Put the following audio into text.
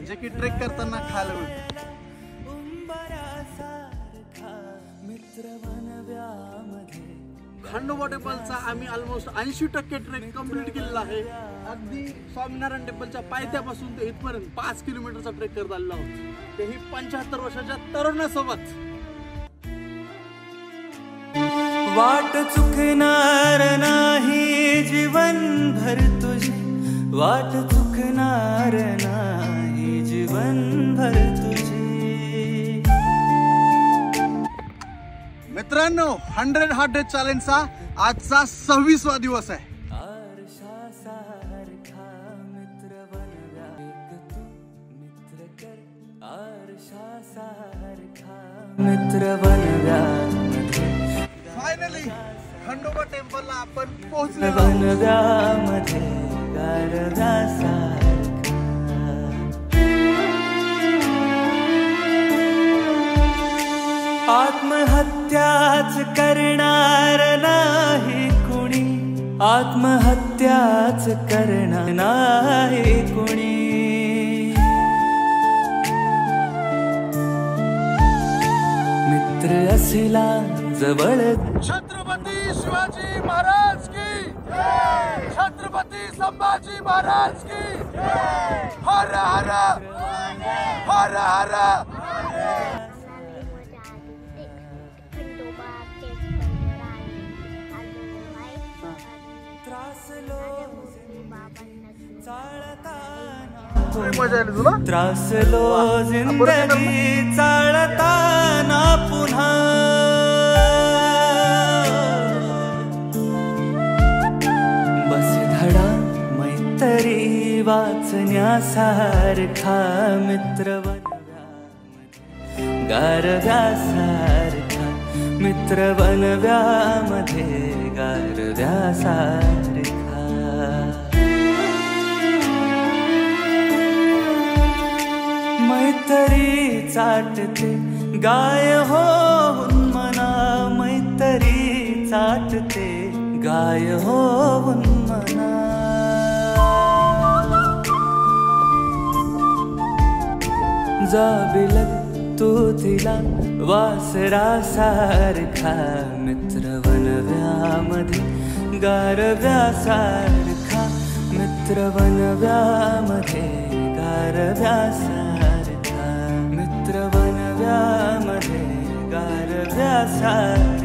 जे की ट्रेक करताना खायला मिळतं. खंडोबा टेम्पलचा आम्ही ऑलमोस्ट 80% ट्रेक कंप्लीट केलेला आहे. अगदी स्वामीनारायण टेम्पलच्या पायथ्यापासून ते इथपर्यंत 5 किलोमीटरचा ट्रेक करत आलेलो आहोत, तेही 75 वर्षाच्या तरुणासोबत. वाट चुकणार नाही जीवनभर तुझी, वाट चुकणार नाही जीवनभर तुझी. मित्रांनो, 100 हार्ट डे चॅलेंजचा आजचा 26वा दिवस आहे. फायनली खंडोबा टेम्पलला आपण पोहोचलो. आत्महत्याच करणार नाही कुणी, आत्महत्याच करणार नाही कुणी. मित्र असला जवळ. छत्रपती शिवाजी महाराज की जय, छत्रपती संभाजी महाराज की जय. हर हर हर हर. त्रासलो जिंदगी चालताना पुन्हा. बस धडा मैत्री वाचण्यासारखा, मित्र गारव्यासारखा, मित्र बनव्यामध्ये गारव्यासारखा. मैत्री चाटते गाय होऊन मना, मैत्री चाटते गाय होऊन मना. जाबिलत तू तिला वासरासारखा, मित्र वनव्यामध्ये गारव्यासारखा, मित्र वनव्यामध्ये गारव्यासारखा, मित्र वनव्यामध्ये गारव्यासारखा.